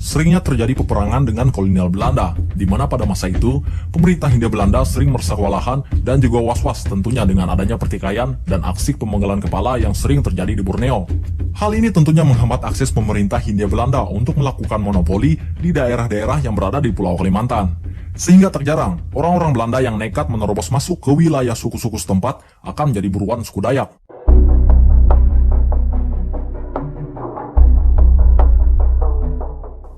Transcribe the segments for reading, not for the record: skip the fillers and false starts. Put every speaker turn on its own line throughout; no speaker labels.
seringnya terjadi peperangan dengan kolonial Belanda, di mana pada masa itu, pemerintah Hindia Belanda sering merasa kewalahan dan juga was-was tentunya dengan adanya pertikaian dan aksi pemenggalan kepala yang sering terjadi di Borneo. Hal ini tentunya menghambat akses pemerintah Hindia Belanda untuk melakukan monopoli di daerah-daerah yang berada di Pulau Kalimantan. Sehingga tak jarang, orang-orang Belanda yang nekat menerobos masuk ke wilayah suku-suku setempat akan menjadi buruan suku Dayak.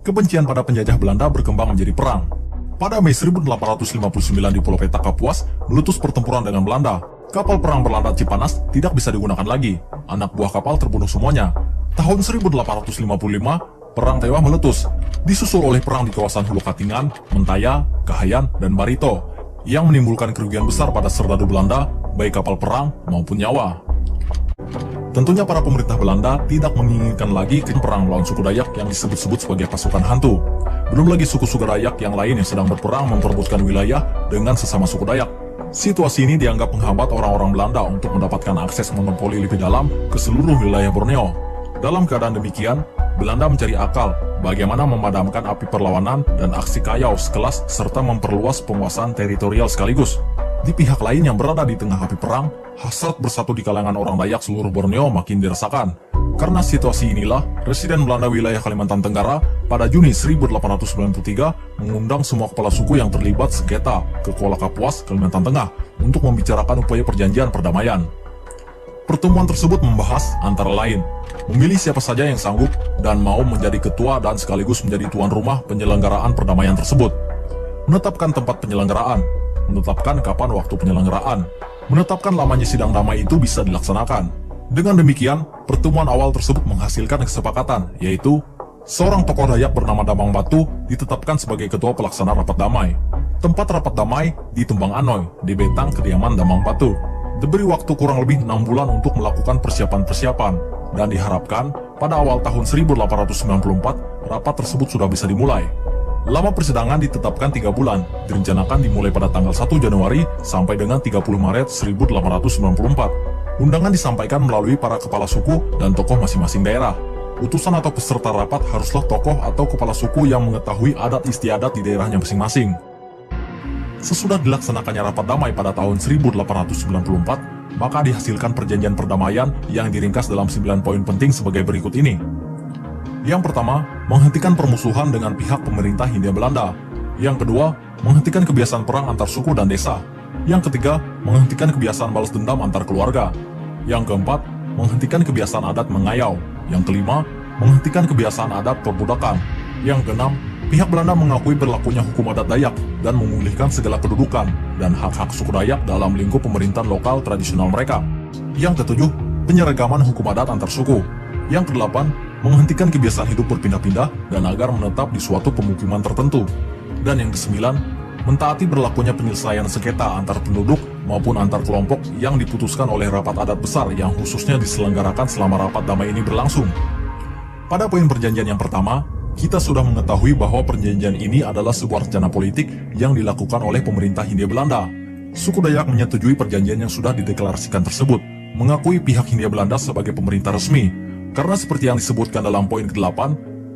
Kebencian pada penjajah Belanda berkembang menjadi perang. Pada Mei 1859 di Pulau Petak, Kapuas, meletus pertempuran dengan Belanda. Kapal perang berlandat Cipanas tidak bisa digunakan lagi. Anak buah kapal terbunuh semuanya. Tahun 1855, Perang Tewah meletus, disusul oleh perang di kawasan Hulu Katingan, Mentaya, Kahayan, dan Barito, yang menimbulkan kerugian besar pada serdadu Belanda, baik kapal perang maupun nyawa. Tentunya para pemerintah Belanda tidak menginginkan lagi perang melawan suku Dayak yang disebut-sebut sebagai pasukan hantu. Belum lagi suku-suku Dayak yang lain yang sedang berperang memperebutkan wilayah dengan sesama suku Dayak. Situasi ini dianggap menghambat orang-orang Belanda untuk mendapatkan akses monopoli lebih dalam ke seluruh wilayah Borneo. Dalam keadaan demikian, Belanda mencari akal bagaimana memadamkan api perlawanan dan aksi kayau sekelas serta memperluas penguasaan teritorial sekaligus. Di pihak lain yang berada di tengah api perang, hasrat bersatu di kalangan orang Dayak seluruh Borneo makin dirasakan. Karena situasi inilah, Residen Belanda wilayah Kalimantan Tenggara pada Juni 1893 mengundang semua kepala suku yang terlibat sengketa ke Kuala Kapuas, Kalimantan Tengah untuk membicarakan upaya perjanjian perdamaian. Pertemuan tersebut membahas antara lain, memilih siapa saja yang sanggup dan mau menjadi ketua dan sekaligus menjadi tuan rumah penyelenggaraan perdamaian tersebut, menetapkan tempat penyelenggaraan, menetapkan kapan waktu penyelenggaraan, menetapkan lamanya sidang damai itu bisa dilaksanakan. Dengan demikian, pertemuan awal tersebut menghasilkan kesepakatan, yaitu seorang tokoh Dayak bernama Damang Batu ditetapkan sebagai ketua pelaksana rapat damai. Tempat rapat damai di Tumbang Anoy, di Betang kediaman Damang Batu. Diberi waktu kurang lebih 6 bulan untuk melakukan persiapan-persiapan, dan diharapkan pada awal tahun 1894, rapat tersebut sudah bisa dimulai. Lama persidangan ditetapkan 3 bulan, direncanakan dimulai pada tanggal 1 Januari sampai dengan 30 Maret 1894. Undangan disampaikan melalui para kepala suku dan tokoh masing-masing daerah. Utusan atau peserta rapat haruslah tokoh atau kepala suku yang mengetahui adat istiadat di daerahnya masing-masing. Sesudah dilaksanakannya rapat damai pada tahun 1894, maka dihasilkan perjanjian perdamaian yang diringkas dalam 9 poin penting sebagai berikut ini. Yang pertama, menghentikan permusuhan dengan pihak pemerintah Hindia Belanda. Yang kedua, menghentikan kebiasaan perang antar suku dan desa. Yang ketiga, menghentikan kebiasaan balas dendam antar keluarga. Yang keempat, menghentikan kebiasaan adat mengayau. Yang kelima, menghentikan kebiasaan adat perbudakan. Yang keenam, pihak Belanda mengakui berlakunya hukum adat Dayak dan memulihkan segala kedudukan dan hak-hak suku Dayak dalam lingkup pemerintahan lokal tradisional mereka. Yang ketujuh, penyeragaman hukum adat antar suku. Yang kedelapan, menghentikan kebiasaan hidup berpindah-pindah dan agar menetap di suatu pemukiman tertentu. Dan yang kesembilan, mentaati berlakunya penyelesaian sengketa antar penduduk maupun antar kelompok yang diputuskan oleh rapat adat besar yang khususnya diselenggarakan selama rapat damai ini berlangsung. Pada poin perjanjian yang pertama, kita sudah mengetahui bahwa perjanjian ini adalah sebuah rencana politik yang dilakukan oleh pemerintah Hindia Belanda. Suku Dayak menyetujui perjanjian yang sudah dideklarasikan tersebut, mengakui pihak Hindia Belanda sebagai pemerintah resmi, karena seperti yang disebutkan dalam poin ke-8,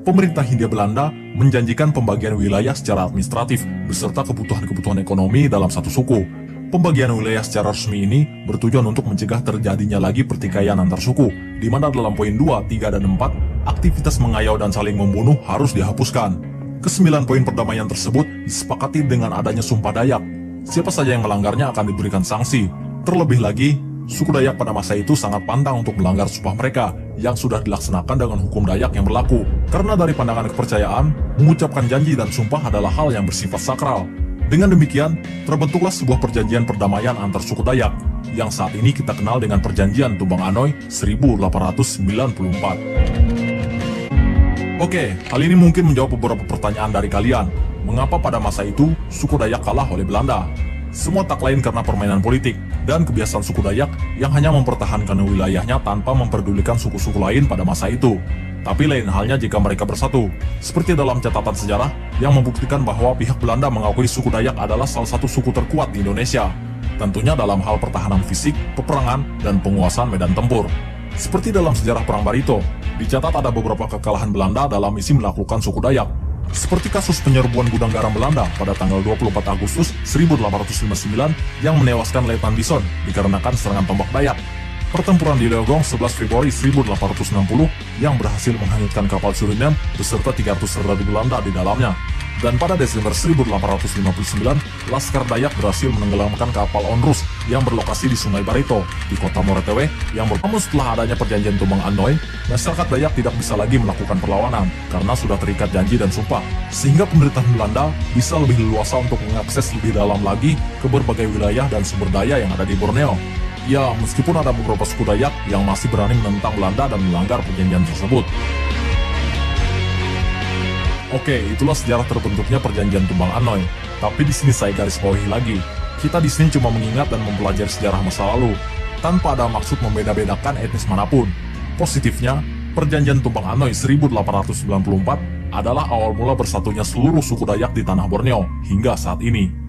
pemerintah Hindia Belanda menjanjikan pembagian wilayah secara administratif beserta kebutuhan-kebutuhan ekonomi dalam satu suku. Pembagian wilayah secara resmi ini bertujuan untuk mencegah terjadinya lagi pertikaian antar suku, di mana dalam poin 2, 3, dan 4, aktivitas mengayau dan saling membunuh harus dihapuskan. Ke-9 poin perdamaian tersebut disepakati dengan adanya sumpah Dayak. Siapa saja yang melanggarnya akan diberikan sanksi. Terlebih lagi, suku Dayak pada masa itu sangat pantang untuk melanggar sumpah mereka yang sudah dilaksanakan dengan hukum Dayak yang berlaku. Karena dari pandangan kepercayaan, mengucapkan janji dan sumpah adalah hal yang bersifat sakral. Dengan demikian, terbentuklah sebuah perjanjian perdamaian antar suku Dayak, yang saat ini kita kenal dengan Perjanjian Tumbang Anoy 1894. Oke, hal ini mungkin menjawab beberapa pertanyaan dari kalian. Mengapa pada masa itu, suku Dayak kalah oleh Belanda? Semua tak lain karena permainan politik dan kebiasaan suku Dayak yang hanya mempertahankan wilayahnya tanpa memperdulikan suku-suku lain pada masa itu. Tapi lain halnya jika mereka bersatu, seperti dalam catatan sejarah yang membuktikan bahwa pihak Belanda mengakui suku Dayak adalah salah satu suku terkuat di Indonesia. Tentunya dalam hal pertahanan fisik, peperangan, dan penguasaan medan tempur. Seperti dalam sejarah Perang Barito, dicatat ada beberapa kekalahan Belanda dalam misi melakukan suku Dayak. Seperti kasus penyerbuan gudang garam Belanda pada tanggal 24 Agustus 1859 yang menewaskan Letnan Bison dikarenakan serangan tombak Dayak. Pertempuran di Leogong 11 Februari 1860 yang berhasil menghanyutkan kapal Suriname beserta 300 serdadu Belanda di dalamnya. Dan pada Desember 1859, Laskar Dayak berhasil menenggelamkan kapal Onrus yang berlokasi di Sungai Barito, di kota Moretewe, yang namun setelah adanya perjanjian Tumbang Anoy, masyarakat Dayak tidak bisa lagi melakukan perlawanan karena sudah terikat janji dan sumpah, sehingga pemerintahan Belanda bisa lebih leluasa untuk mengakses lebih dalam lagi ke berbagai wilayah dan sumber daya yang ada di Borneo. Ya, meskipun ada beberapa suku Dayak yang masih berani menentang Belanda dan melanggar perjanjian tersebut. Oke, itulah sejarah terbentuknya perjanjian Tumbang Anoy. Tapi di sini saya garis bawahi lagi, kita di sini cuma mengingat dan mempelajari sejarah masa lalu, tanpa ada maksud membeda-bedakan etnis manapun. Positifnya, perjanjian Tumbang Anoy 1894 adalah awal mula bersatunya seluruh suku Dayak di tanah Borneo hingga saat ini.